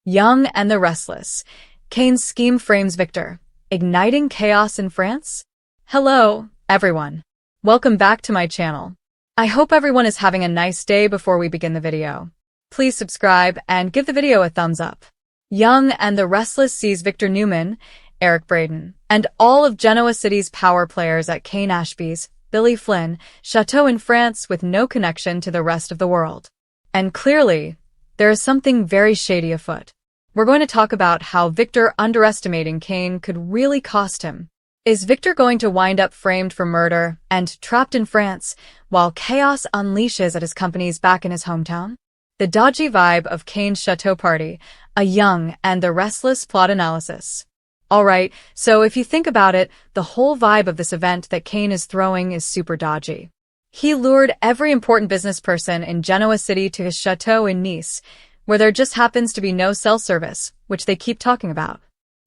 Young and the Restless. Kane's scheme frames Victor, igniting chaos in France? Hello, everyone. Welcome back to my channel. I hope everyone is having a nice day before we begin the video. Please subscribe and give the video a thumbs up. Young and the Restless sees Victor Newman, Eric Braeden, and all of Genoa City's power players at Kane Ashby's, Billy Flynn, chateau in France with no connection to the rest of the world. And clearly, there is something very shady afoot. We're going to talk about how Victor underestimating Kane could really cost him. Is Victor going to wind up framed for murder and trapped in France while chaos unleashes at his companies back in his hometown? The dodgy vibe of Kane's chateau party, a Young and the Restless plot analysis. Alright, so if you think about it, the whole vibe of this event that Kane is throwing is super dodgy. He lured every important business person in Genoa City to his chateau in Nice, where there just happens to be no cell service, which they keep talking about.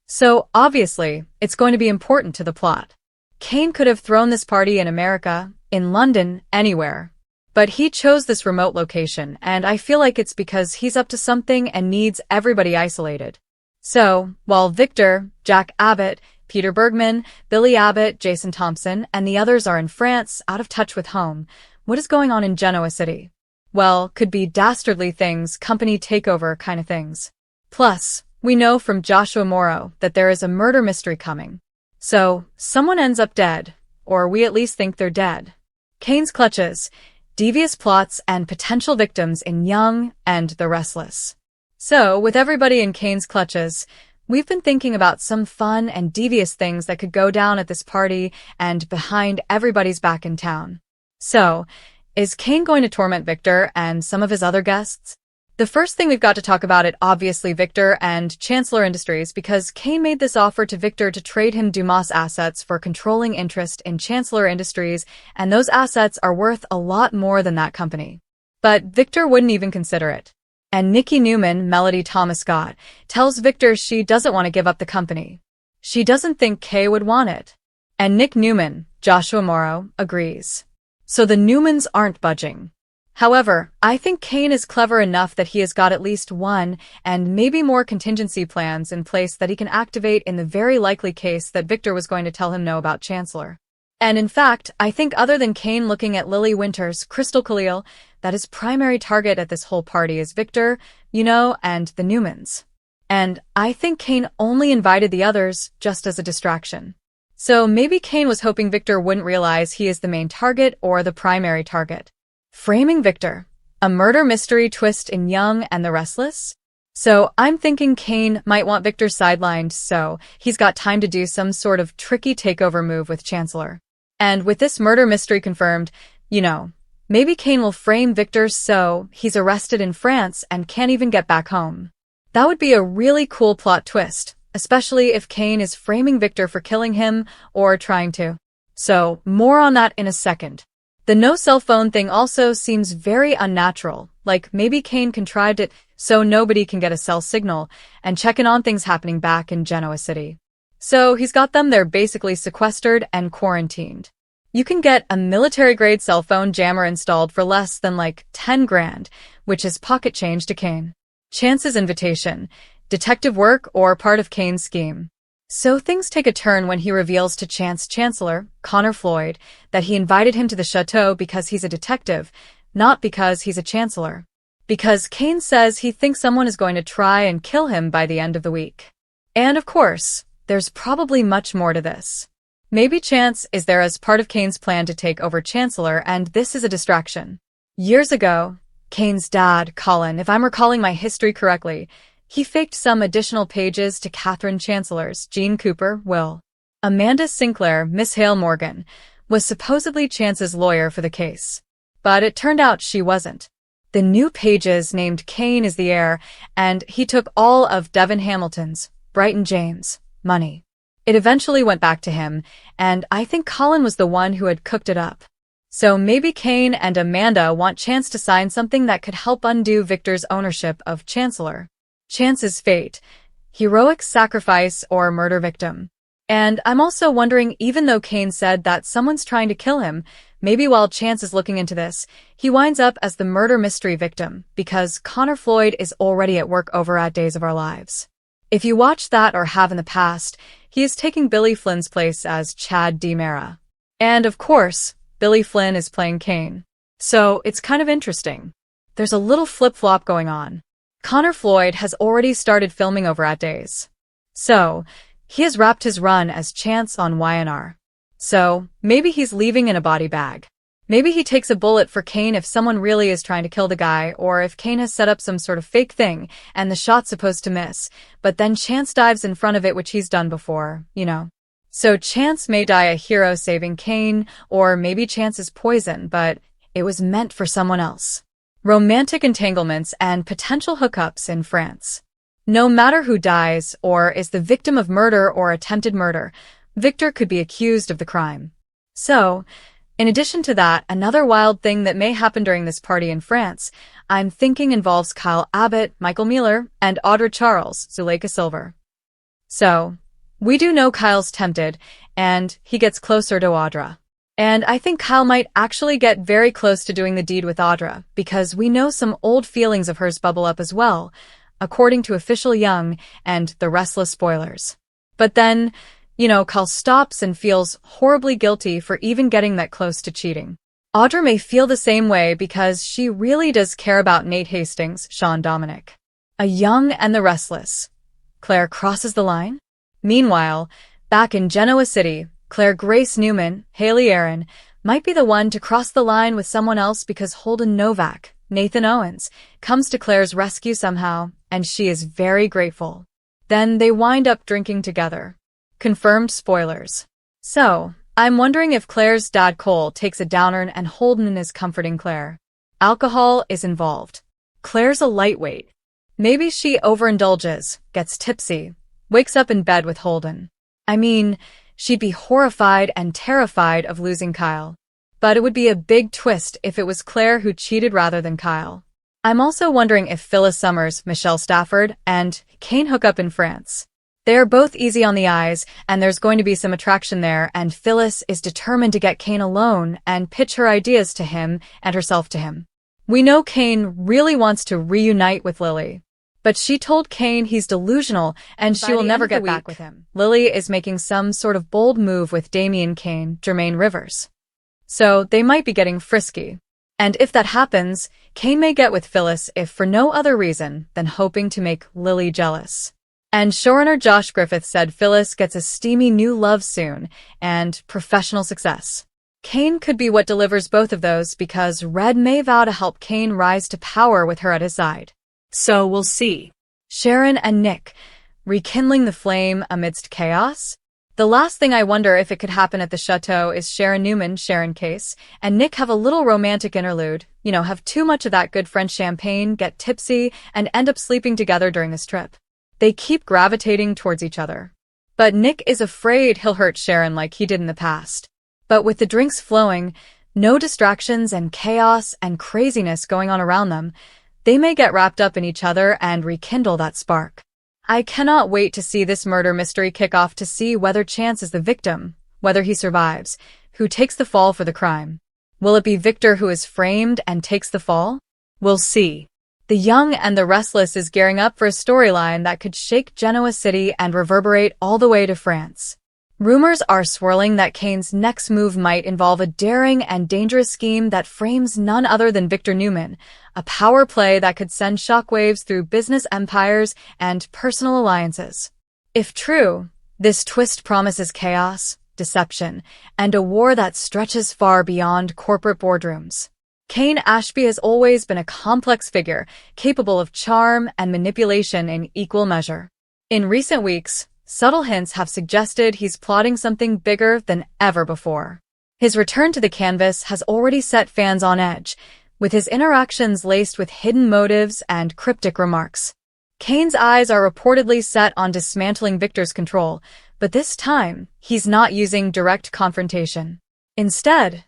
So, obviously, it's going to be important to the plot. Kane could have thrown this party in America, in London, anywhere. But he chose this remote location, and I feel like it's because he's up to something and needs everybody isolated. So, while Victor, Jack Abbott, Peter Bergman, Billy Abbott, Jason Thompson, and the others are in France, out of touch with home, what is going on in Genoa City? Well, could be dastardly things, company takeover kind of things. Plus, we know from Joshua Morrow that there is a murder mystery coming. So, someone ends up dead, or we at least think they're dead. Kane's clutches, devious plots, and potential victims in Young and the Restless. So, with everybody in Kane's clutches, we've been thinking about some fun and devious things that could go down at this party and behind everybody's back in town. So, is Kane going to torment Victor and some of his other guests? The first thing we've got to talk about it obviously Victor and Chancellor Industries, because Kane made this offer to Victor to trade him Dumas assets for controlling interest in Chancellor Industries, and those assets are worth a lot more than that company. But Victor wouldn't even consider it. And Nikki Newman, Melody Thomas Scott, tells Victor she doesn't want to give up the company. She doesn't think Kay would want it. And Nick Newman, Joshua Morrow, agrees. So the Newmans aren't budging. However, I think Kane is clever enough that he has got at least one and maybe more contingency plans in place that he can activate in the very likely case that Victor was going to tell him no about Chancellor. And in fact, I think other than Kane looking at Lily Winters, Crystal Khalil, that his primary target at this whole party is Victor, and the Newmans. And I think Kane only invited the others just as a distraction. So maybe Kane was hoping Victor wouldn't realize he is the main target or the primary target. Framing Victor, a murder mystery twist in Young and the Restless? So I'm thinking Kane might want Victor sidelined so he's got time to do some sort of tricky takeover move with Chancellor. And with this murder mystery confirmed, maybe Kane will frame Victor so he's arrested in France and can't even get back home. That would be a really cool plot twist, especially if Kane is framing Victor for killing him or trying to. So, more on that in a second. The no cell phone thing also seems very unnatural, like maybe Kane contrived it so nobody can get a cell signal and check in on things happening back in Genoa City. So he's got them there basically sequestered and quarantined. You can get a military-grade cell phone jammer installed for less than like 10 grand, which is pocket change to Kane. Chance's invitation, detective work or part of Kane's scheme. So things take a turn when he reveals to Chancellor, Connor Floyd, that he invited him to the chateau because he's a detective, not because he's a chancellor. Because Kane says he thinks someone is going to try and kill him by the end of the week. And of course, there's probably much more to this. Maybe Chance is there as part of Kane's plan to take over Chancellor, and this is a distraction. Years ago, Kane's dad, Colin, if I'm recalling my history correctly, he faked some additional pages to Catherine Chancellor's, Jean Cooper, will. Amanda Sinclair, Miss Hale Morgan, was supposedly Chance's lawyer for the case. But it turned out she wasn't. The new pages named Kane as the heir, and he took all of Devon Hamilton's, Brighton James, money. It eventually went back to him, and I think Colin was the one who had cooked it up. So maybe Kane and Amanda want Chance to sign something that could help undo Victor's ownership of Chancellor. Chance's fate, heroic sacrifice or murder victim. And I'm also wondering, even though Kane said that someone's trying to kill him, maybe while Chance is looking into this, he winds up as the murder mystery victim because Connor Floyd is already at work over at Days of Our Lives. If you watched that or have in the past, he is taking Billy Flynn's place as Chad DiMera. And of course, Billy Flynn is playing Kane. So it's kind of interesting. There's a little flip-flop going on. Connor Floyd has already started filming over at Days. So, he has wrapped his run as Chance on YNR. So, maybe he's leaving in a body bag. Maybe he takes a bullet for Kane if someone really is trying to kill the guy, or if Kane has set up some sort of fake thing, and the shot's supposed to miss, but then Chance dives in front of it, which he's done before, you know. So Chance may die a hero saving Kane, or maybe Chance is poison, but it was meant for someone else. Romantic entanglements and potential hookups in France. No matter who dies, or is the victim of murder or attempted murder, Victor could be accused of the crime. So, in addition to that, another wild thing that may happen during this party in France, I'm thinking involves Kyle Abbott, Michael Mueller, and Audra Charles, Zuleika Silver. So, we do know Kyle's tempted, and he gets closer to Audra. And I think Kyle might actually get very close to doing the deed with Audra, because we know some old feelings of hers bubble up as well, according to Official Young and the Restless spoilers. But then, Kyle stops and feels horribly guilty for even getting that close to cheating. Audra may feel the same way because she really does care about Nate Hastings, Sean Dominic. A Young and the Restless. Claire crosses the line? Meanwhile, back in Genoa City, Claire Grace Newman, Haley Aaron, might be the one to cross the line with someone else because Holden Novak, Nathan Owens, comes to Claire's rescue somehow, and she is very grateful. Then they wind up drinking together. Confirmed spoilers. So, I'm wondering if Claire's dad Cole takes a downer and Holden is comforting Claire. Alcohol is involved. Claire's a lightweight. Maybe she overindulges, gets tipsy, wakes up in bed with Holden. I mean, she'd be horrified and terrified of losing Kyle. But it would be a big twist if it was Claire who cheated rather than Kyle. I'm also wondering if Phyllis Summers, Michelle Stafford, and Kane hook up in France. They are both easy on the eyes, and there's going to be some attraction there, and Phyllis is determined to get Kane alone and pitch her ideas to him and herself to him. We know Kane really wants to reunite with Lily. But she told Kane he's delusional and she will never get back with him. Lily is making some sort of bold move with Damian Kane, Jermaine Rivers. So they might be getting frisky. And if that happens, Kane may get with Phyllis if for no other reason than hoping to make Lily jealous. And showrunner Josh Griffith said Phyllis gets a steamy new love soon and professional success. Kane could be what delivers both of those because Red may vow to help Kane rise to power with her at his side. So we'll see. Sharon and Nick, rekindling the flame amidst chaos? The last thing I wonder if it could happen at the chateau is Sharon Newman, Sharon Case, and Nick have a little romantic interlude, have too much of that good French champagne, get tipsy, and end up sleeping together during this trip. They keep gravitating towards each other. But Nick is afraid he'll hurt Sharon like he did in the past. But with the drinks flowing, no distractions and chaos and craziness going on around them, they may get wrapped up in each other and rekindle that spark. I cannot wait to see this murder mystery kick off to see whether Chance is the victim, whether he survives, who takes the fall for the crime. Will it be Victor who is framed and takes the fall? We'll see. The Young and the Restless is gearing up for a storyline that could shake Genoa City and reverberate all the way to France. Rumors are swirling that Kane's next move might involve a daring and dangerous scheme that frames none other than Victor Newman, a power play that could send shockwaves through business empires and personal alliances. If true, this twist promises chaos, deception, and a war that stretches far beyond corporate boardrooms. Kane Ashby has always been a complex figure, capable of charm and manipulation in equal measure. In recent weeks, subtle hints have suggested he's plotting something bigger than ever before. His return to the canvas has already set fans on edge, with his interactions laced with hidden motives and cryptic remarks. Kane's eyes are reportedly set on dismantling Victor's control, but this time, he's not using direct confrontation. Instead,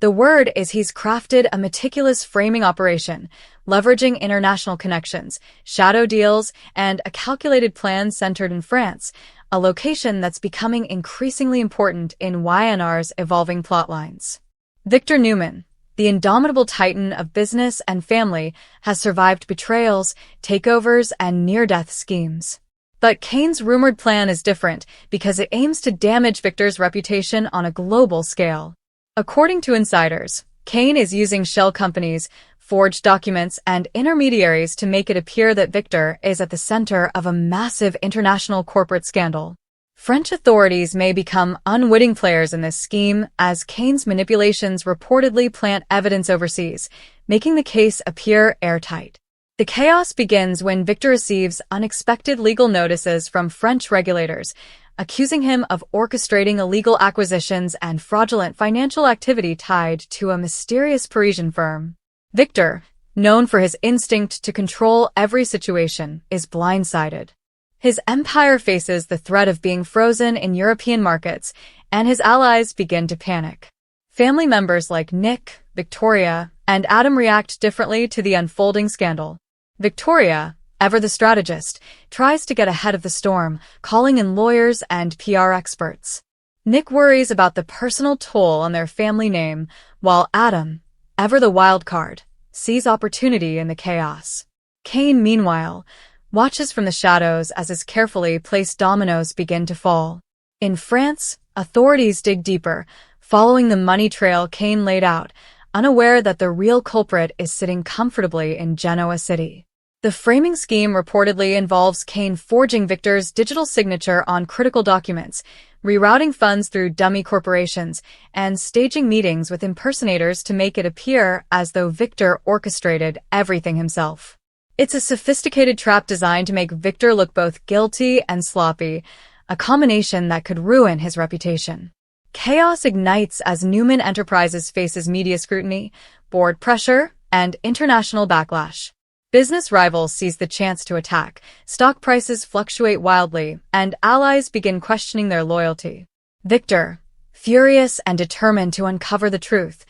the word is he's crafted a meticulous framing operation, leveraging international connections, shadow deals, and a calculated plan centered in France, a location that's becoming increasingly important in YNR's evolving plotlines. Victor Newman, the indomitable titan of business and family, has survived betrayals, takeovers, and near-death schemes. But Kane's rumored plan is different because it aims to damage Victor's reputation on a global scale. According to insiders, Kane is using shell companies, forged documents, and intermediaries to make it appear that Victor is at the center of a massive international corporate scandal. French authorities may become unwitting players in this scheme as Kane's manipulations reportedly plant evidence overseas, making the case appear airtight. The chaos begins when Victor receives unexpected legal notices from French regulators, accusing him of orchestrating illegal acquisitions and fraudulent financial activity tied to a mysterious Parisian firm. Victor, known for his instinct to control every situation, is blindsided. His empire faces the threat of being frozen in European markets, and his allies begin to panic. Family members like Nick, Victoria, and Adam react differently to the unfolding scandal. Victoria, ever the strategist, tries to get ahead of the storm, calling in lawyers and PR experts. Nick worries about the personal toll on their family name, while Adam, ever the wild card, sees opportunity in the chaos. Kane, meanwhile, watches from the shadows as his carefully placed dominoes begin to fall. In France, authorities dig deeper, following the money trail Kane laid out, unaware that the real culprit is sitting comfortably in Genoa City. The framing scheme reportedly involves Kane forging Victor's digital signature on critical documents, rerouting funds through dummy corporations, and staging meetings with impersonators to make it appear as though Victor orchestrated everything himself. It's a sophisticated trap designed to make Victor look both guilty and sloppy, a combination that could ruin his reputation. Chaos ignites as Newman Enterprises faces media scrutiny, board pressure, and international backlash. Business rivals seize the chance to attack, stock prices fluctuate wildly, and allies begin questioning their loyalty. Victor, furious and determined to uncover the truth,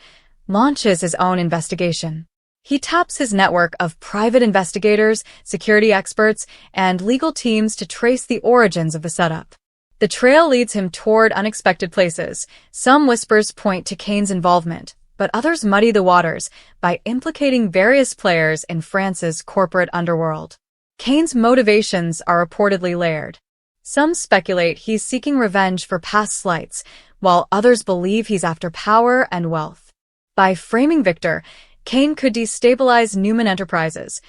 launches his own investigation. He taps his network of private investigators, security experts, and legal teams to trace the origins of the setup. The trail leads him toward unexpected places. Some whispers point to Kane's involvement, but others muddy the waters by implicating various players in France's corporate underworld. Kane's motivations are reportedly layered. Some speculate he's seeking revenge for past slights, while others believe he's after power and wealth. By framing Victor, Kane could destabilize Newman Enterprises,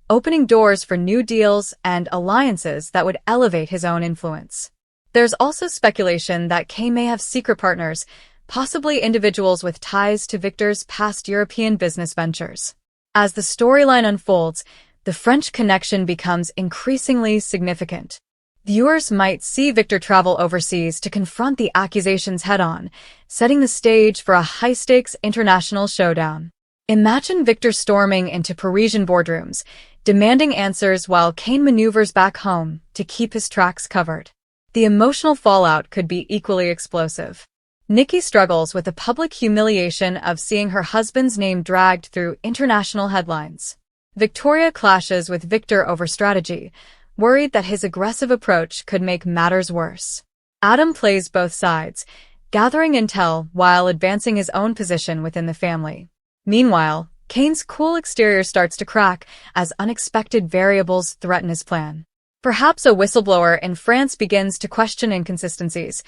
opening doors for new deals and alliances that would elevate his own influence. There's also speculation that Kane may have secret partners, possibly individuals with ties to Victor's past European business ventures. As the storyline unfolds, the French connection becomes increasingly significant. Viewers might see Victor travel overseas to confront the accusations head-on, setting the stage for a high-stakes international showdown. Imagine Victor storming into Parisian boardrooms, demanding answers while Kane maneuvers back home to keep his tracks covered. The emotional fallout could be equally explosive. Nikki struggles with the public humiliation of seeing her husband's name dragged through international headlines. Victoria clashes with Victor over strategy, worried that his aggressive approach could make matters worse. Adam plays both sides, gathering intel while advancing his own position within the family. Meanwhile, Kane's cool exterior starts to crack as unexpected variables threaten his plan. Perhaps a whistleblower in France begins to question inconsistencies,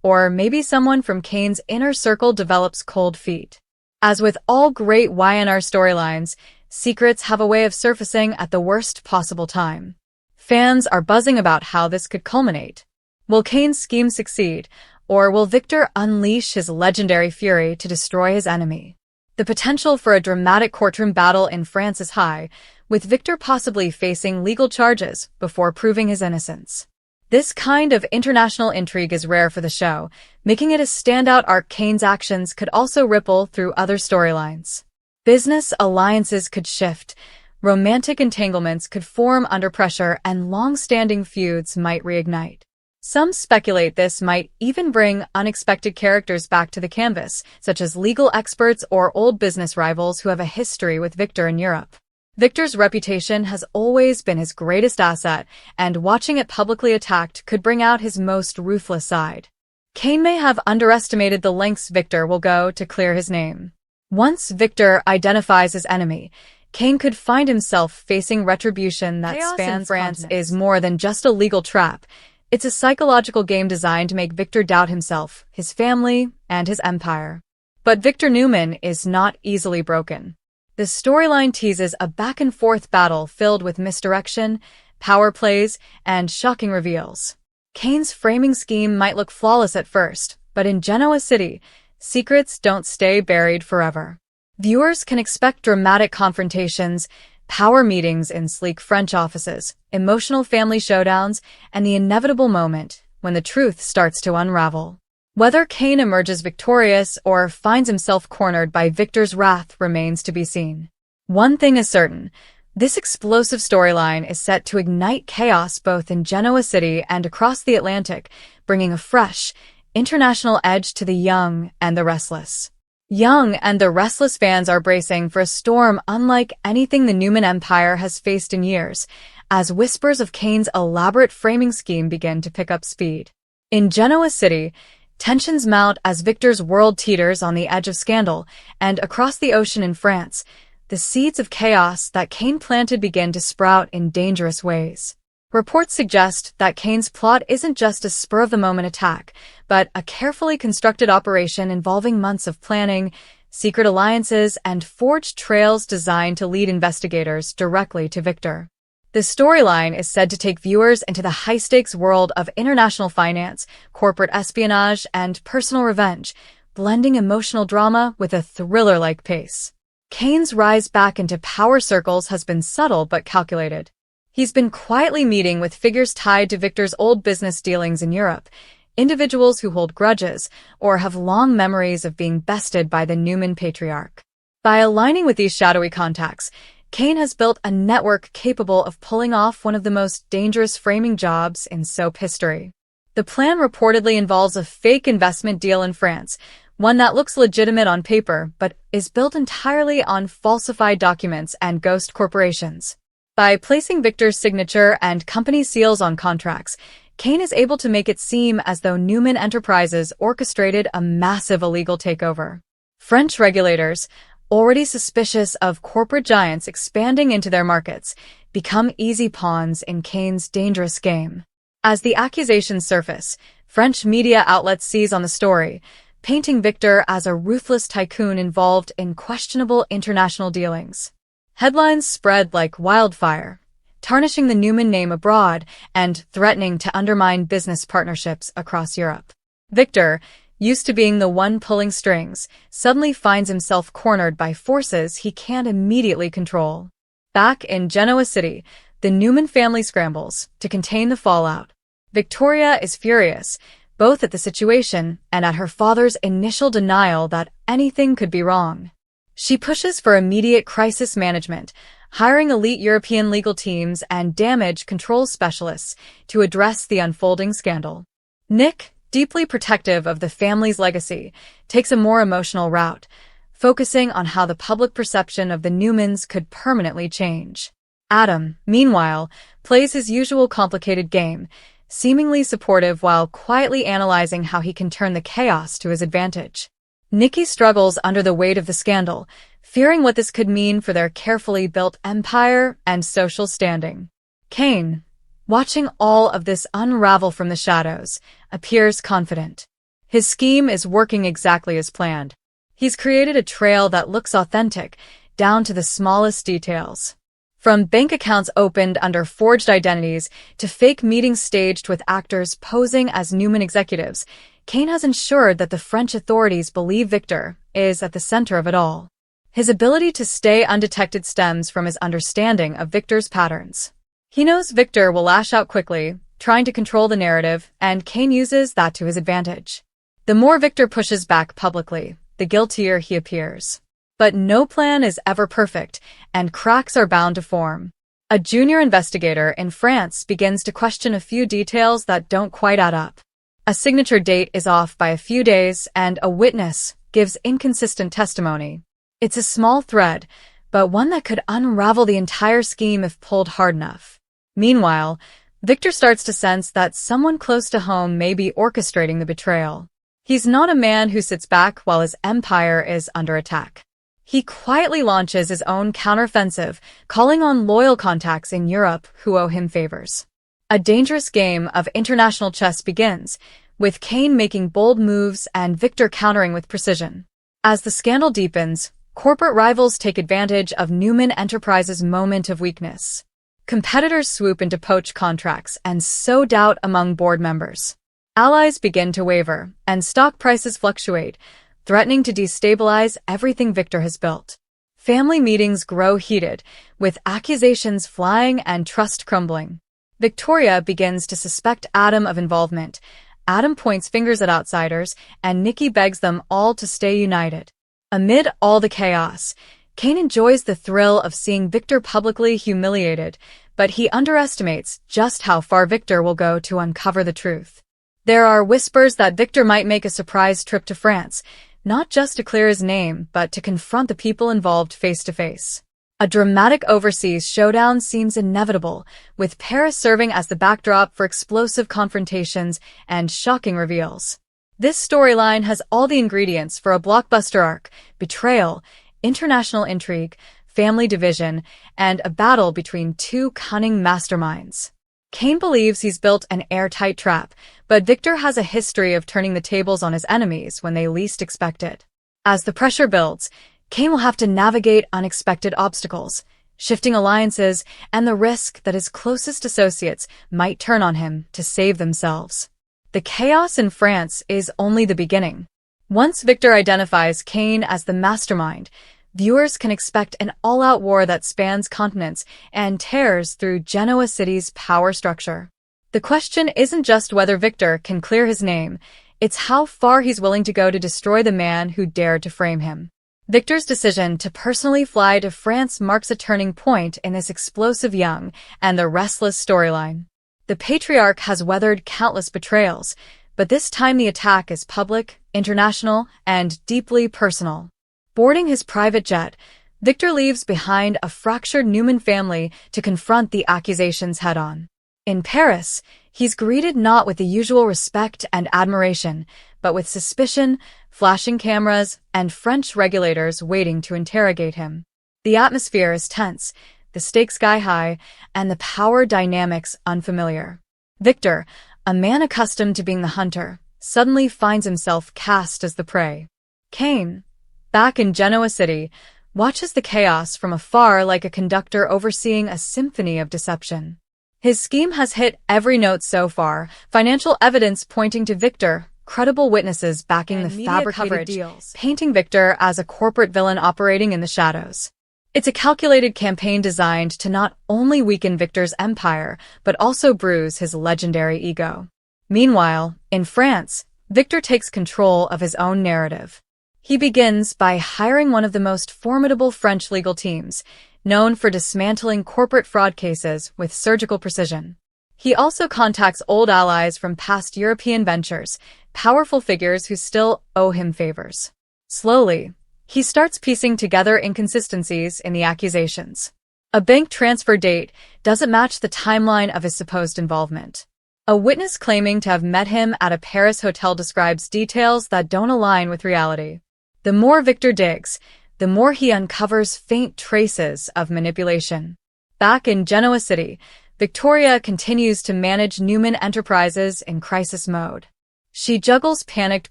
or maybe someone from Kane's inner circle develops cold feet. As with all great YNR storylines, secrets have a way of surfacing at the worst possible time. Fans are buzzing about how this could culminate. Will Kane's scheme succeed, or will Victor unleash his legendary fury to destroy his enemy? The potential for a dramatic courtroom battle in France is high, with Victor possibly facing legal charges before proving his innocence. This kind of international intrigue is rare for the show, making it a standout arc. Kane's actions could also ripple through other storylines. Business alliances could shift, romantic entanglements could form under pressure, and long-standing feuds might reignite. Some speculate this might even bring unexpected characters back to the canvas, such as legal experts or old business rivals who have a history with Victor in Europe. Victor's reputation has always been his greatest asset, and watching it publicly attacked could bring out his most ruthless side. Cain may have underestimated the lengths Victor will go to clear his name. Once Victor identifies his enemy, Cain could find himself facing retribution that spans France is more than just a legal trap. It's a psychological game designed to make Victor doubt himself, his family, and his empire. But Victor Newman is not easily broken. The storyline teases a back-and-forth battle filled with misdirection, power plays, and shocking reveals. Cain's framing scheme might look flawless at first, but in Genoa City, secrets don't stay buried forever. Viewers can expect dramatic confrontations, power meetings in sleek French offices, emotional family showdowns, and the inevitable moment when the truth starts to unravel. Whether Cain emerges victorious or finds himself cornered by Victor's wrath remains to be seen. One thing is certain, this explosive storyline is set to ignite chaos both in Genoa City and across the Atlantic, bringing a fresh, international edge to the young and the restless. Young and the restless fans are bracing for a storm unlike anything the Newman Empire has faced in years, as whispers of Cain's elaborate framing scheme begin to pick up speed. In Genoa City, tensions mount as Victor's world teeters on the edge of scandal, and across the ocean in France, the seeds of chaos that Cain planted begin to sprout in dangerous ways. Reports suggest that Cain's plot isn't just a spur-of-the-moment attack, but a carefully constructed operation involving months of planning, secret alliances, and forged trails designed to lead investigators directly to Victor. The storyline is said to take viewers into the high-stakes world of international finance, corporate espionage, and personal revenge, blending emotional drama with a thriller-like pace. Cain's rise back into power circles has been subtle but calculated. He's been quietly meeting with figures tied to Victor's old business dealings in Europe, individuals who hold grudges or have long memories of being bested by the Newman patriarch. By aligning with these shadowy contacts, Cain has built a network capable of pulling off one of the most dangerous framing jobs in soap history. The plan reportedly involves a fake investment deal in France, one that looks legitimate on paper but is built entirely on falsified documents and ghost corporations. By placing Victor's signature and company seals on contracts, Cain is able to make it seem as though Newman Enterprises orchestrated a massive illegal takeover. French regulators, already suspicious of corporate giants expanding into their markets, become easy pawns in Cain's dangerous game. As the accusations surface, French media outlets seize on the story, painting Victor as a ruthless tycoon involved in questionable international dealings. Headlines spread like wildfire, tarnishing the Newman name abroad and threatening to undermine business partnerships across Europe. Victor, used to being the one pulling strings, suddenly finds himself cornered by forces he can't immediately control. Back in Genoa City, the Newman family scrambles to contain the fallout. Victoria is furious, both at the situation and at her father's initial denial that anything could be wrong. She pushes for immediate crisis management, hiring elite European legal teams and damage control specialists to address the unfolding scandal. Nick, deeply protective of the family's legacy, takes a more emotional route, focusing on how the public perception of the Newmans could permanently change. Adam, meanwhile, plays his usual complicated game, seemingly supportive while quietly analyzing how he can turn the chaos to his advantage. Nikki struggles under the weight of the scandal, fearing what this could mean for their carefully built empire and social standing. Cain, watching all of this unravel from the shadows, appears confident. His scheme is working exactly as planned. He's created a trail that looks authentic, down to the smallest details. From bank accounts opened under forged identities to fake meetings staged with actors posing as Newman executives, Cain has ensured that the French authorities believe Victor is at the center of it all. His ability to stay undetected stems from his understanding of Victor's patterns. He knows Victor will lash out quickly, trying to control the narrative, and Cain uses that to his advantage. The more Victor pushes back publicly, the guiltier he appears. But no plan is ever perfect, and cracks are bound to form. A junior investigator in France begins to question a few details that don't quite add up. A signature date is off by a few days, and a witness gives inconsistent testimony. It's a small thread, but one that could unravel the entire scheme if pulled hard enough. Meanwhile, Victor starts to sense that someone close to home may be orchestrating the betrayal. He's not a man who sits back while his empire is under attack. He quietly launches his own counteroffensive, calling on loyal contacts in Europe who owe him favors. A dangerous game of international chess begins, with Kane making bold moves and Victor countering with precision. As the scandal deepens, corporate rivals take advantage of Newman Enterprises' moment of weakness. Competitors swoop in to poach contracts and sow doubt among board members. Allies begin to waver, and stock prices fluctuate, threatening to destabilize everything Victor has built. Family meetings grow heated, with accusations flying and trust crumbling. Victoria begins to suspect Adam of involvement. Adam points fingers at outsiders, and Nikki begs them all to stay united. Amid all the chaos, Kane enjoys the thrill of seeing Victor publicly humiliated, but he underestimates just how far Victor will go to uncover the truth. There are whispers that Victor might make a surprise trip to France, not just to clear his name, but to confront the people involved face to face. A dramatic overseas showdown seems inevitable, with Paris serving as the backdrop for explosive confrontations and shocking reveals. This storyline has all the ingredients for a blockbuster arc: betrayal, international intrigue, family division, and a battle between two cunning masterminds. Kane believes he's built an airtight trap, but Victor has a history of turning the tables on his enemies when they least expect it. As the pressure builds, Kane will have to navigate unexpected obstacles, shifting alliances, and the risk that his closest associates might turn on him to save themselves. The chaos in France is only the beginning. Once Victor identifies Kane as the mastermind, viewers can expect an all-out war that spans continents and tears through Genoa City's power structure. The question isn't just whether Victor can clear his name, it's how far he's willing to go to destroy the man who dared to frame him. Victor's decision to personally fly to France marks a turning point in this explosive young and the Restless storyline. The patriarch has weathered countless betrayals, but this time the attack is public, international, and deeply personal. Boarding his private jet, Victor leaves behind a fractured Newman family to confront the accusations head-on. In Paris, he's greeted not with the usual respect and admiration, but with suspicion, flashing cameras, and French regulators waiting to interrogate him. The atmosphere is tense, the stakes sky-high, and the power dynamics unfamiliar. Victor, a man accustomed to being the hunter, suddenly finds himself cast as the prey. Kane, back in Genoa City, watches the chaos from afar like a conductor overseeing a symphony of deception. His scheme has hit every note so far, financial evidence pointing to Victor, credible witnesses backing the fabricated deals, painting Victor as a corporate villain operating in the shadows. It's a calculated campaign designed to not only weaken Victor's empire, but also bruise his legendary ego. Meanwhile, in France, Victor takes control of his own narrative. He begins by hiring one of the most formidable French legal teams, known for dismantling corporate fraud cases with surgical precision. He also contacts old allies from past European ventures, powerful figures who still owe him favors. Slowly, he starts piecing together inconsistencies in the accusations. A bank transfer date doesn't match the timeline of his supposed involvement. A witness claiming to have met him at a Paris hotel describes details that don't align with reality. The more Victor digs, the more he uncovers faint traces of manipulation. Back in Genoa City, Victoria continues to manage Newman Enterprises in crisis mode. She juggles panicked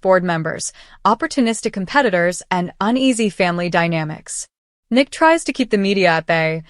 board members, opportunistic competitors, and uneasy family dynamics. Nick tries to keep the media at bay,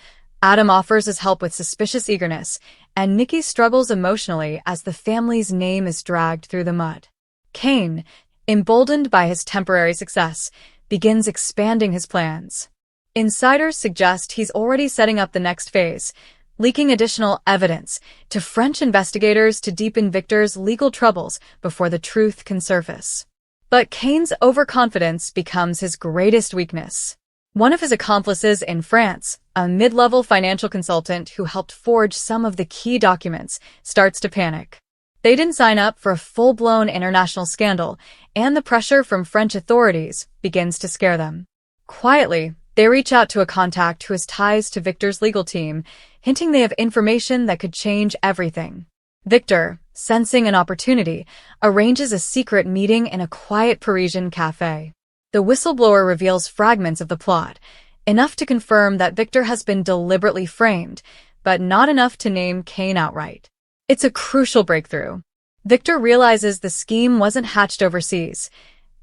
Adam offers his help with suspicious eagerness, and Nikki struggles emotionally as the family's name is dragged through the mud. Kane, emboldened by his temporary success, begins expanding his plans. Insiders suggest he's already setting up the next phase, leaking additional evidence to French investigators to deepen Victor's legal troubles before the truth can surface. But Kane's overconfidence becomes his greatest weakness. One of his accomplices in France, a mid-level financial consultant who helped forge some of the key documents, starts to panic. They didn't sign up for a full-blown international scandal, and the pressure from French authorities begins to scare them. Quietly, they reach out to a contact who has ties to Victor's legal team, hinting they have information that could change everything. Victor, sensing an opportunity, arranges a secret meeting in a quiet Parisian cafe. The whistleblower reveals fragments of the plot, enough to confirm that Victor has been deliberately framed, but not enough to name Kane outright. It's a crucial breakthrough. Victor realizes the scheme wasn't hatched overseas.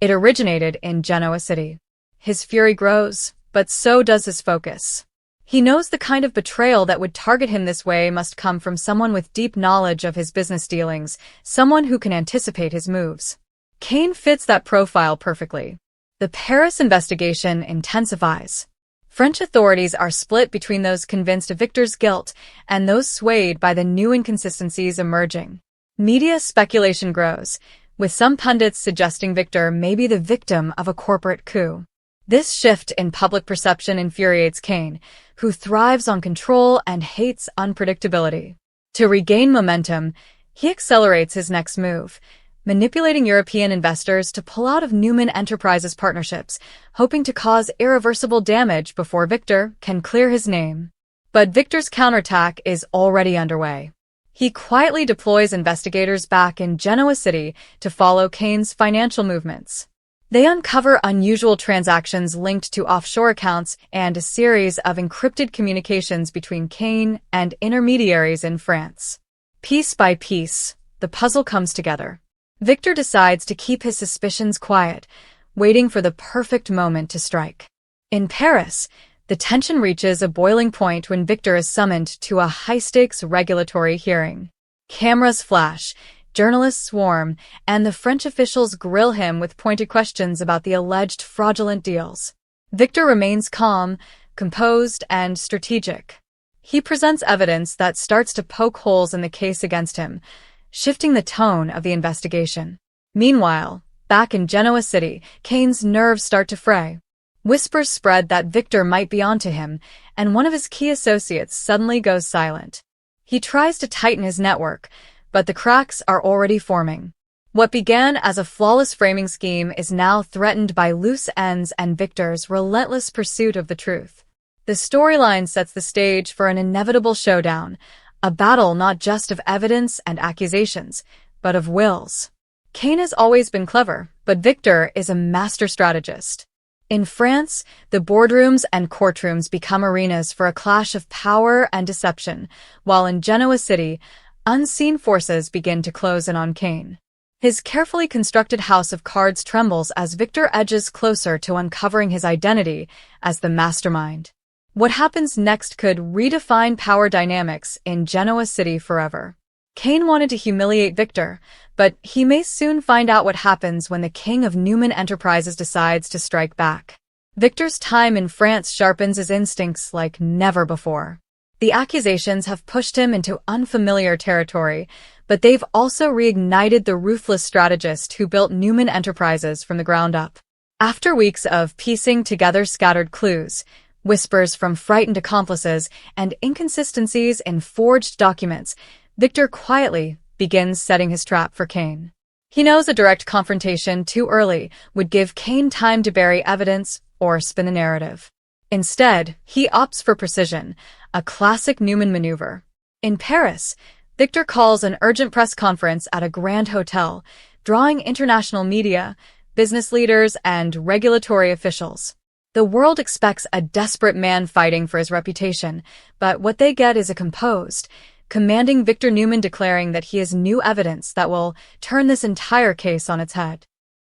It originated in Genoa City. His fury grows, but so does his focus. He knows the kind of betrayal that would target him this way must come from someone with deep knowledge of his business dealings, someone who can anticipate his moves. Kane fits that profile perfectly. The Paris investigation intensifies. French authorities are split between those convinced of Victor's guilt and those swayed by the new inconsistencies emerging. Media speculation grows, with some pundits suggesting Victor may be the victim of a corporate coup. This shift in public perception infuriates Kane, who thrives on control and hates unpredictability. To regain momentum, he accelerates his next move, manipulating European investors to pull out of Newman Enterprises partnerships, hoping to cause irreversible damage before Victor can clear his name. But Victor's counterattack is already underway. He quietly deploys investigators back in Genoa City to follow Kane's financial movements. They uncover unusual transactions linked to offshore accounts and a series of encrypted communications between Kane and intermediaries in France. Piece by piece, the puzzle comes together. Victor decides to keep his suspicions quiet, waiting for the perfect moment to strike. In Paris, the tension reaches a boiling point when Victor is summoned to a high-stakes regulatory hearing. Cameras flash, journalists swarm, and the French officials grill him with pointed questions about the alleged fraudulent deals. Victor remains calm, composed, and strategic. He presents evidence that starts to poke holes in the case against him, shifting the tone of the investigation. Meanwhile, back in Genoa City, Kane's nerves start to fray. Whispers spread that Victor might be onto him, and one of his key associates suddenly goes silent. He tries to tighten his network, but the cracks are already forming. What began as a flawless framing scheme is now threatened by loose ends and Victor's relentless pursuit of the truth. The storyline sets the stage for an inevitable showdown, a battle not just of evidence and accusations, but of wills. Kane has always been clever, but Victor is a master strategist. In France, the boardrooms and courtrooms become arenas for a clash of power and deception, while in Genoa City, unseen forces begin to close in on Kane. His carefully constructed house of cards trembles as Victor edges closer to uncovering his identity as the mastermind. What happens next could redefine power dynamics in Genoa City forever. Kane wanted to humiliate Victor, but he may soon find out what happens when the king of Newman Enterprises decides to strike back. Victor's time in France sharpens his instincts like never before. The accusations have pushed him into unfamiliar territory, but they've also reignited the ruthless strategist who built Newman Enterprises from the ground up. After weeks of piecing together scattered clues, whispers from frightened accomplices, and inconsistencies in forged documents, Victor quietly begins setting his trap for Kane. He knows a direct confrontation too early would give Kane time to bury evidence or spin the narrative. Instead, he opts for precision, a classic Newman maneuver. In Paris, Victor calls an urgent press conference at a grand hotel, drawing international media, business leaders, and regulatory officials. The world expects a desperate man fighting for his reputation, but what they get is a composed, commanding Victor Newman declaring that he has new evidence that will turn this entire case on its head.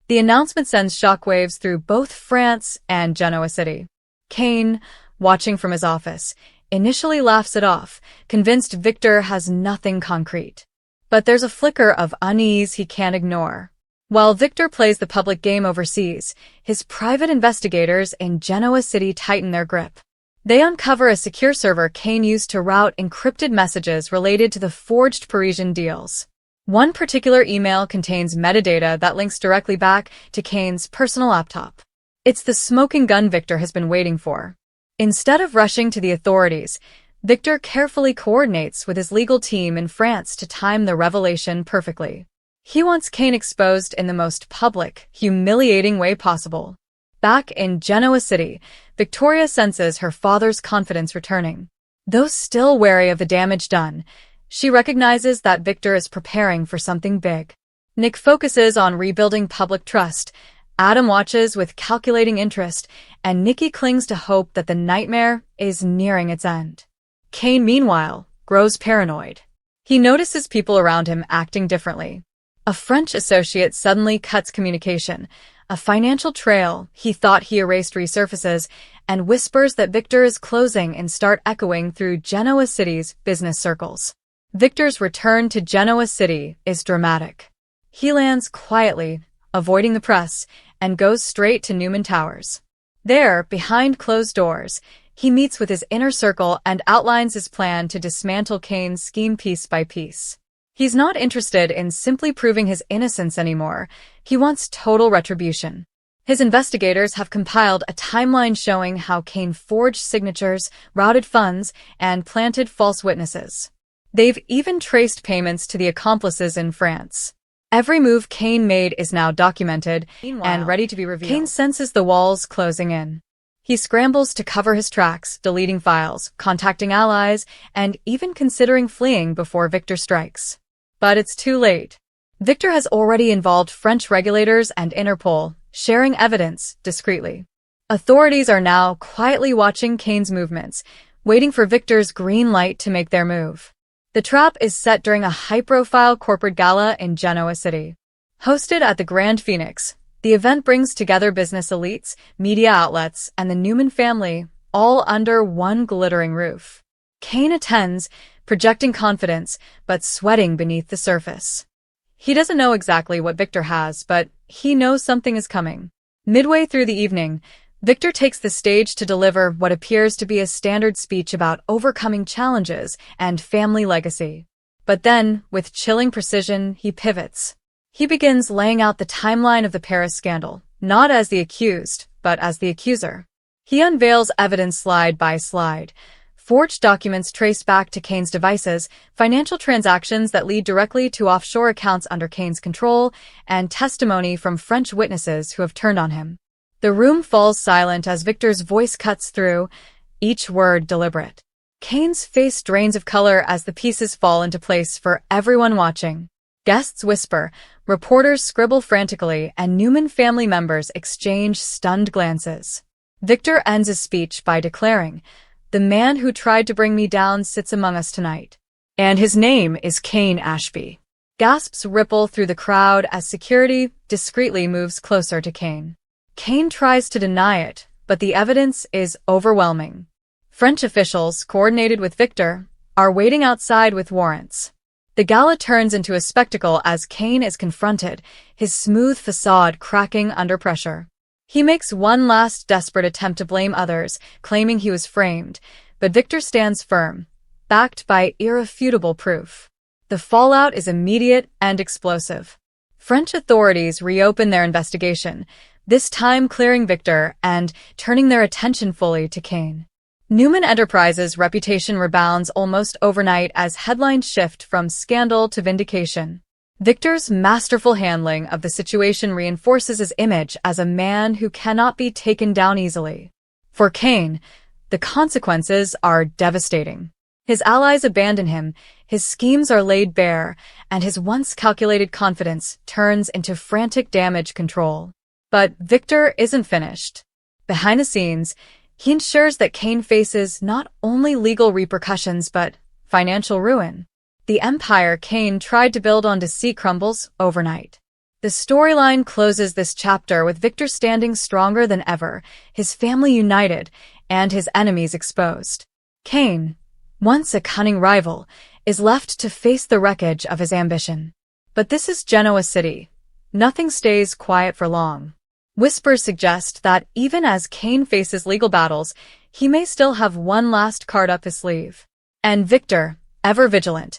The announcement sends shockwaves through both France and Genoa City. Kane, watching from his office, initially laughs it off, convinced Victor has nothing concrete. But there's a flicker of unease he can't ignore. While Victor plays the public game overseas, his private investigators in Genoa City tighten their grip. They uncover a secure server Kane used to route encrypted messages related to the forged Parisian deals. One particular email contains metadata that links directly back to Kane's personal laptop. It's the smoking gun Victor has been waiting for. Instead of rushing to the authorities, Victor carefully coordinates with his legal team in France to time the revelation perfectly. He wants Kane exposed in the most public, humiliating way possible. Back in Genoa City, Victoria senses her father's confidence returning. Though still wary of the damage done, She recognizes that Victor is preparing for something big. Nick focuses on rebuilding public trust. Adam watches with calculating interest, and Nikki clings to hope that the nightmare is nearing its end. Kane, meanwhile, grows paranoid. He notices people around him acting differently. A French associate suddenly cuts communication. A financial trail he thought he erased resurfaces, and whispers that Victor is closing and start echoing through Genoa City's business circles. Victor's return to Genoa City is dramatic. He lands quietly, avoiding the press, and goes straight to Newman Towers. There, behind closed doors, he meets with his inner circle and outlines his plan to dismantle Kane's scheme piece by piece. He's not interested in simply proving his innocence anymore. He wants total retribution. His investigators have compiled a timeline showing how Kane forged signatures, routed funds, and planted false witnesses. They've even traced payments to the accomplices in France. Every move Kane made is now documented and ready to be revealed. Kane senses the walls closing in. He scrambles to cover his tracks, deleting files, contacting allies, and even considering fleeing before Victor strikes. But it's too late. Victor has already involved French regulators and Interpol, sharing evidence discreetly. Authorities are now quietly watching Kane's movements, waiting for Victor's green light to make their move. The trap is set during a high-profile corporate gala in Genoa City. Hosted at the Grand Phoenix, the event brings together business elites, media outlets, and the Newman family, all under one glittering roof. Kane attends, projecting confidence, but sweating beneath the surface. He doesn't know exactly what Victor has, but he knows something is coming. Midway through the evening, Victor takes the stage to deliver what appears to be a standard speech about overcoming challenges and family legacy. But then, with chilling precision, he pivots. He begins laying out the timeline of the Paris scandal, not as the accused, but as the accuser. He unveils evidence slide by slide. Forged documents traced back to Kane's devices, financial transactions that lead directly to offshore accounts under Kane's control, and testimony from French witnesses who have turned on him. The room falls silent as Victor's voice cuts through, each word deliberate. Kane's face drains of color as the pieces fall into place for everyone watching. Guests whisper, reporters scribble frantically, and Newman family members exchange stunned glances. Victor ends his speech by declaring, "The man who tried to bring me down sits among us tonight. And his name is Kane Ashby." Gasps ripple through the crowd as security discreetly moves closer to Kane. Kane tries to deny it, but the evidence is overwhelming. French officials, coordinated with Victor, are waiting outside with warrants. The gala turns into a spectacle as Kane is confronted, his smooth facade cracking under pressure. He makes one last desperate attempt to blame others, claiming he was framed, but Victor stands firm, backed by irrefutable proof. The fallout is immediate and explosive. French authorities reopen their investigation, this time clearing Victor and turning their attention fully to Kane. Newman Enterprises' reputation rebounds almost overnight as headlines shift from scandal to vindication. Victor's masterful handling of the situation reinforces his image as a man who cannot be taken down easily. For Kane, the consequences are devastating. His allies abandon him, his schemes are laid bare, and his once calculated confidence turns into frantic damage control. But Victor isn't finished. Behind the scenes, he ensures that Kane faces not only legal repercussions but financial ruin. The empire Kane tried to build on deceit crumbles overnight. The storyline closes this chapter with Victor standing stronger than ever, his family united, and his enemies exposed. Kane, once a cunning rival, is left to face the wreckage of his ambition. But this is Genoa City. Nothing stays quiet for long. Whispers suggest that even as Kane faces legal battles, he may still have one last card up his sleeve. And Victor, ever vigilant,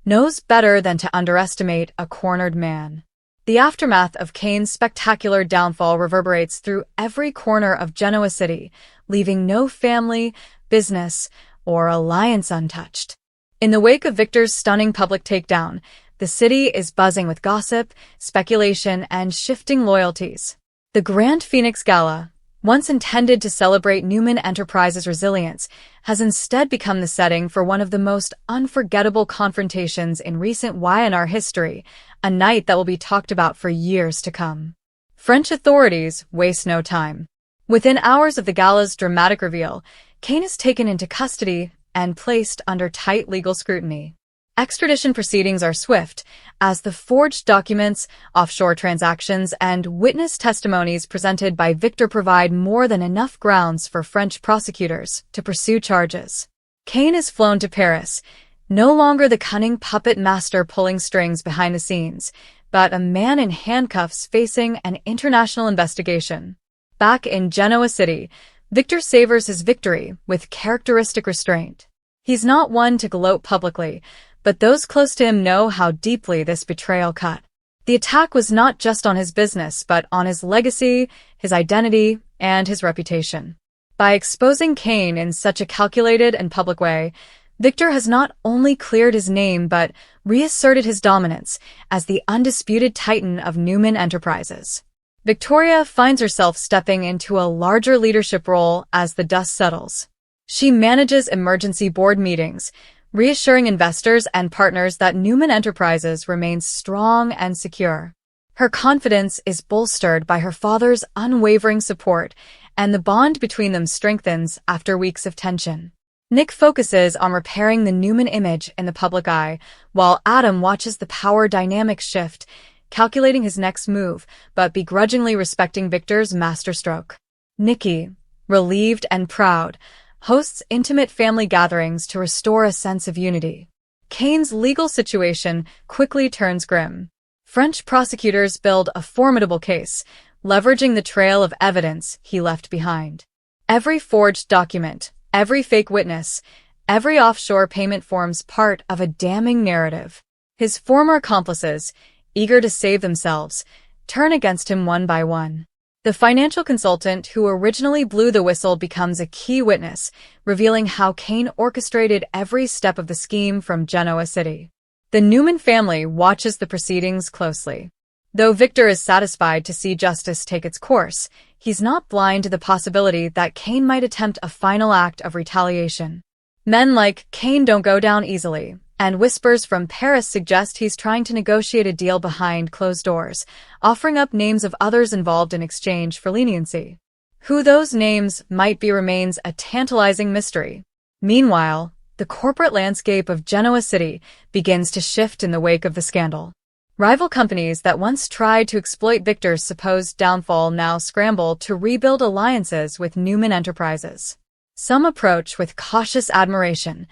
knows better than to underestimate a cornered man. The aftermath of Kane's spectacular downfall reverberates through every corner of Genoa City, leaving no family, business, or alliance untouched. In the wake of Victor's stunning public takedown, the city is buzzing with gossip, speculation, and shifting loyalties. The Grand Phoenix Gala, once intended to celebrate Newman Enterprises' resilience, has instead become the setting for one of the most unforgettable confrontations in recent Y&R history, a night that will be talked about for years to come. French authorities waste no time. Within hours of the gala's dramatic reveal, Cain is taken into custody and placed under tight legal scrutiny. Extradition proceedings are swift, as the forged documents, offshore transactions, and witness testimonies presented by Victor provide more than enough grounds for French prosecutors to pursue charges. Cain is flown to Paris, no longer the cunning puppet master pulling strings behind the scenes, but a man in handcuffs facing an international investigation. Back in Genoa City, Victor savors his victory with characteristic restraint. He's not one to gloat publicly, but those close to him know how deeply this betrayal cut. The attack was not just on his business, but on his legacy, his identity, and his reputation. By exposing Cain in such a calculated and public way, Victor has not only cleared his name but reasserted his dominance as the undisputed titan of Newman Enterprises. Victoria finds herself stepping into a larger leadership role as the dust settles. She manages emergency board meetings, reassuring investors and partners that Newman Enterprises remains strong and secure. Her confidence is bolstered by her father's unwavering support, and the bond between them strengthens after weeks of tension. Nick focuses on repairing the Newman image in the public eye, while Adam watches the power dynamic shift, calculating his next move, but begrudgingly respecting Victor's masterstroke. Nikki, relieved and proud, hosts intimate family gatherings to restore a sense of unity. Cain's legal situation quickly turns grim. French prosecutors build a formidable case, leveraging the trail of evidence he left behind. Every forged document, every fake witness, every offshore payment forms part of a damning narrative. His former accomplices, eager to save themselves, turn against him one by one. The financial consultant who originally blew the whistle becomes a key witness, revealing how Cain orchestrated every step of the scheme from Genoa City. The Newman family watches the proceedings closely. Though Victor is satisfied to see justice take its course, he's not blind to the possibility that Cain might attempt a final act of retaliation. Men like Cain don't go down easily, and whispers from Paris suggest he's trying to negotiate a deal behind closed doors, offering up names of others involved in exchange for leniency. Who those names might be remains a tantalizing mystery. Meanwhile, the corporate landscape of Genoa City begins to shift in the wake of the scandal. Rival companies that once tried to exploit Victor's supposed downfall now scramble to rebuild alliances with Newman Enterprises. Some approach with cautious admiration,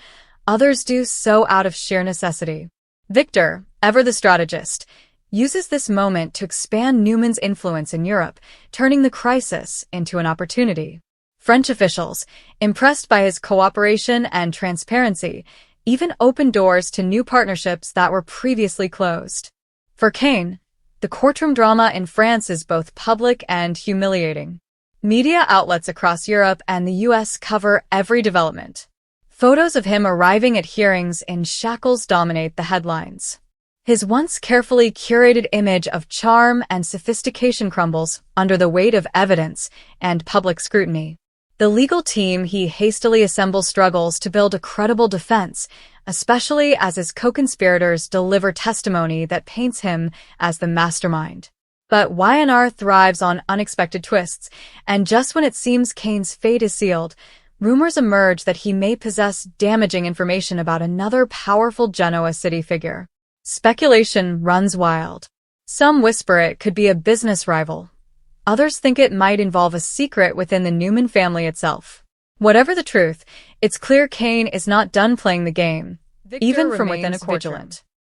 others do so out of sheer necessity. Victor, ever the strategist, uses this moment to expand Newman's influence in Europe, turning the crisis into an opportunity. French officials, impressed by his cooperation and transparency, even opened doors to new partnerships that were previously closed. For Cain, the courtroom drama in France is both public and humiliating. Media outlets across Europe and the US cover every development. Photos of him arriving at hearings in shackles dominate the headlines. His once carefully curated image of charm and sophistication crumbles under the weight of evidence and public scrutiny. The legal team he hastily assembles struggles to build a credible defense, especially as his co-conspirators deliver testimony that paints him as the mastermind. But Y&R thrives on unexpected twists, and just when it seems Cain's fate is sealed, rumors emerge that he may possess damaging information about another powerful Genoa City figure. Speculation runs wild. Some whisper it could be a business rival. Others think it might involve a secret within the Newman family itself. Whatever the truth, it's clear Cain is not done playing the game, even from within a courtroom.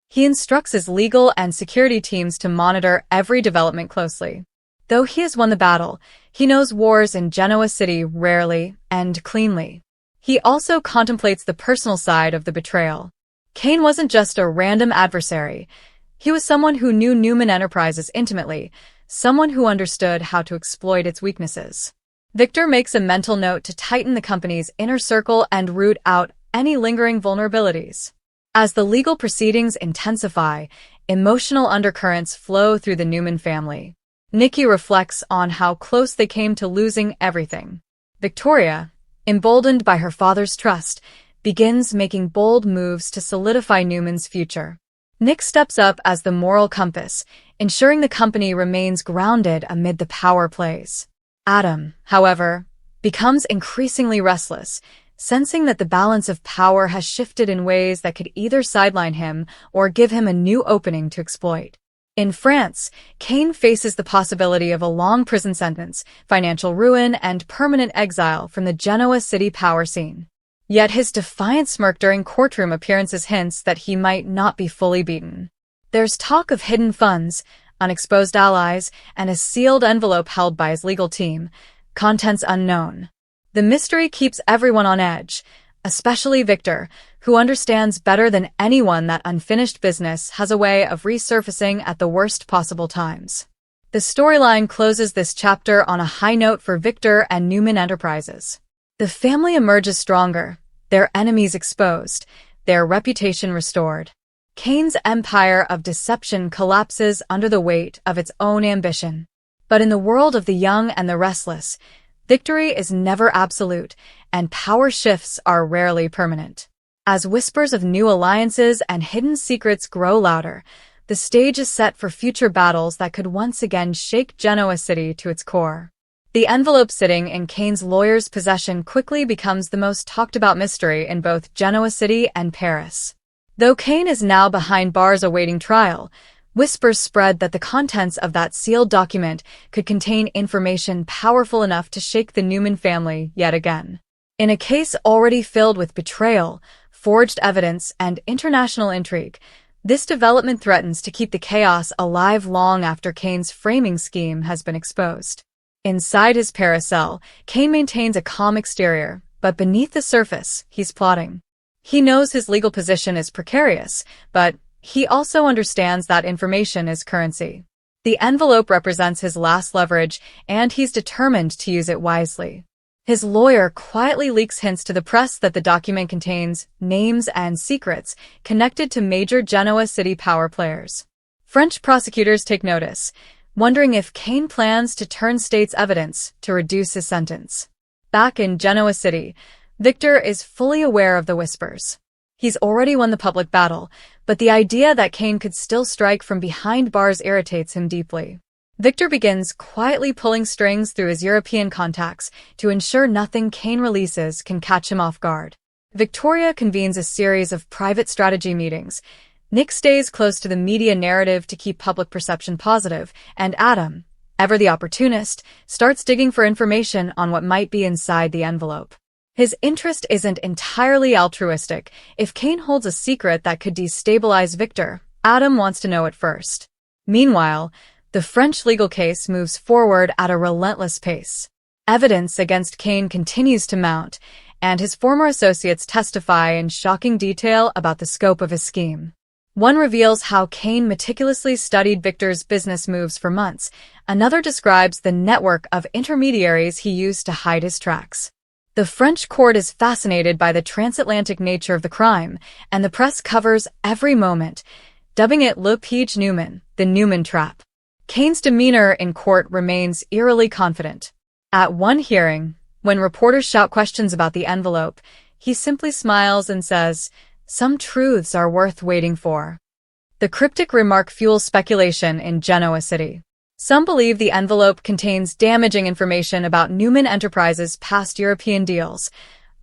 He instructs his legal and security teams to monitor every development closely. Though he has won the battle, he knows wars in Genoa City rarely and cleanly. He also contemplates the personal side of the betrayal. Cain wasn't just a random adversary. He was someone who knew Newman Enterprises intimately, someone who understood how to exploit its weaknesses. Victor makes a mental note to tighten the company's inner circle and root out any lingering vulnerabilities. As the legal proceedings intensify, emotional undercurrents flow through the Newman family. Nikki reflects on how close they came to losing everything. Victoria, emboldened by her father's trust, begins making bold moves to solidify Newman's future. Nick steps up as the moral compass, ensuring the company remains grounded amid the power plays. Adam, however, becomes increasingly restless, sensing that the balance of power has shifted in ways that could either sideline him or give him a new opening to exploit. In France, Cain faces the possibility of a long prison sentence, financial ruin, and permanent exile from the Genoa city power scene. Yet his defiant smirk during courtroom appearances hints that he might not be fully beaten. There's talk of hidden funds, unexposed allies, and a sealed envelope held by his legal team, contents unknown. The mystery keeps everyone on edge, especially Victor, who understands better than anyone that unfinished business has a way of resurfacing at the worst possible times. The storyline closes this chapter on a high note for Victor and Newman Enterprises. The family emerges stronger, their enemies exposed, their reputation restored. Cain's empire of deception collapses under the weight of its own ambition. But in the world of the young and the restless, victory is never absolute, and power shifts are rarely permanent. As whispers of new alliances and hidden secrets grow louder, the stage is set for future battles that could once again shake Genoa City to its core. The envelope sitting in Cain's lawyer's possession quickly becomes the most talked-about mystery in both Genoa City and Paris. Though Cain is now behind bars awaiting trial, whispers spread that the contents of that sealed document could contain information powerful enough to shake the Newman family yet again. In a case already filled with betrayal, forged evidence, and international intrigue, this development threatens to keep the chaos alive long after Cain's framing scheme has been exposed. Inside his Paris cell, Cain maintains a calm exterior, but beneath the surface, he's plotting. He knows his legal position is precarious, but he also understands that information is currency. The envelope represents his last leverage, and he's determined to use it wisely. His lawyer quietly leaks hints to the press that the document contains names and secrets connected to major Genoa City power players. French prosecutors take notice, wondering if Cain plans to turn state's evidence to reduce his sentence. Back in Genoa City, Victor is fully aware of the whispers. He's already won the public battle, but the idea that Cain could still strike from behind bars irritates him deeply. Victor begins quietly pulling strings through his European contacts to ensure nothing Cain releases can catch him off guard. Victoria convenes a series of private strategy meetings. Nick stays close to the media narrative to keep public perception positive, and Adam, ever the opportunist, starts digging for information on what might be inside the envelope. His interest isn't entirely altruistic. If Cain holds a secret that could destabilize Victor, Adam wants to know it first. Meanwhile, the French legal case moves forward at a relentless pace. Evidence against Cain continues to mount, and his former associates testify in shocking detail about the scope of his scheme. One reveals how Cain meticulously studied Victor's business moves for months. Another describes the network of intermediaries he used to hide his tracks. The French court is fascinated by the transatlantic nature of the crime, and the press covers every moment, dubbing it Le Piège Newman, the Newman trap. Cain's demeanor in court remains eerily confident. At one hearing, when reporters shout questions about the envelope, he simply smiles and says, "Some truths are worth waiting for." The cryptic remark fuels speculation in Genoa City. Some believe the envelope contains damaging information about Newman Enterprises' past European deals.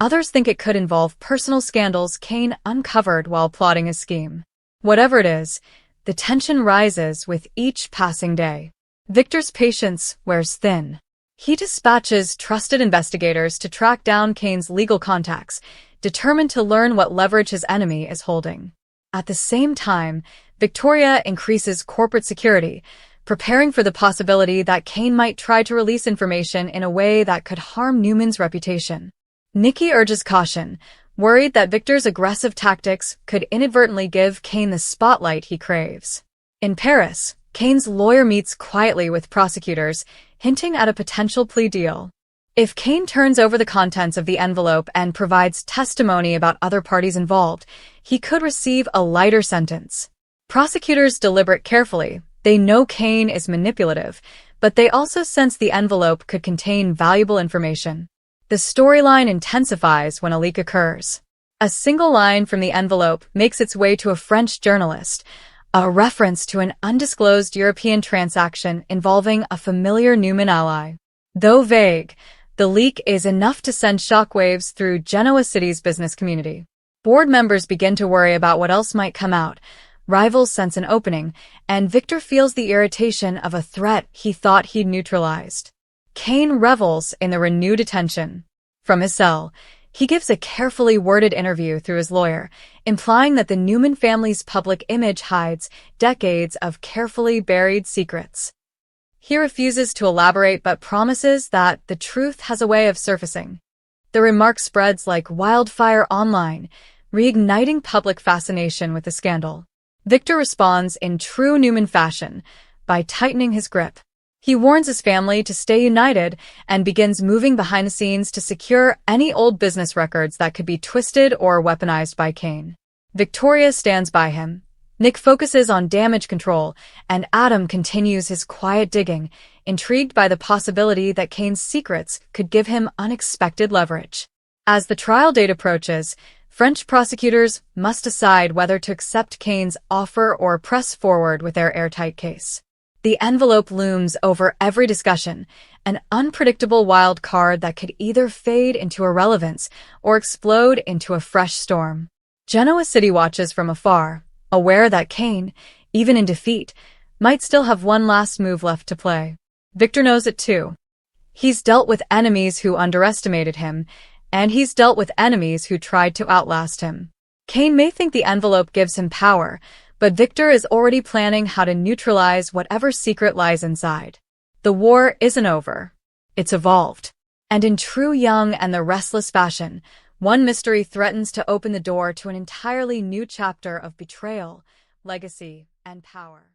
Others think it could involve personal scandals Cain uncovered while plotting his scheme. Whatever it is, the tension rises with each passing day. Victor's patience wears thin. He dispatches trusted investigators to track down Cain's legal contacts, determined to learn what leverage his enemy is holding. At the same time, Victoria increases corporate security, preparing for the possibility that Cain might try to release information in a way that could harm Newman's reputation. Nikki urges caution, worried that Victor's aggressive tactics could inadvertently give Cain the spotlight he craves. In Paris, Cain's lawyer meets quietly with prosecutors, hinting at a potential plea deal. If Cain turns over the contents of the envelope and provides testimony about other parties involved, he could receive a lighter sentence. Prosecutors deliberate carefully. They know Cain is manipulative, but they also sense the envelope could contain valuable information. The storyline intensifies when a leak occurs. A single line from the envelope makes its way to a French journalist, a reference to an undisclosed European transaction involving a familiar Newman ally. Though vague, the leak is enough to send shockwaves through Genoa City's business community. Board members begin to worry about what else might come out. Rivals sense an opening, and Victor feels the irritation of a threat he thought he'd neutralized. Kane revels in the renewed attention. From his cell, he gives a carefully worded interview through his lawyer, implying that the Newman family's public image hides decades of carefully buried secrets. He refuses to elaborate but promises that the truth has a way of surfacing. The remark spreads like wildfire online, reigniting public fascination with the scandal. Victor responds in true Newman fashion by tightening his grip. He warns his family to stay united and begins moving behind the scenes to secure any old business records that could be twisted or weaponized by Kane. Victoria stands by him. Nick focuses on damage control, and Adam continues his quiet digging, intrigued by the possibility that Kane's secrets could give him unexpected leverage. As the trial date approaches, French prosecutors must decide whether to accept Kane's offer or press forward with their airtight case. The envelope looms over every discussion, an unpredictable wild card that could either fade into irrelevance or explode into a fresh storm. Genoa City watches from afar, aware that Kane, even in defeat, might still have one last move left to play. Victor knows it too. He's dealt with enemies who underestimated him, and he's dealt with enemies who tried to outlast him. Kane may think the envelope gives him power, but Victor is already planning how to neutralize whatever secret lies inside. The war isn't over. It's evolved. And in true Young and the Restless fashion, one mystery threatens to open the door to an entirely new chapter of betrayal, legacy, and power.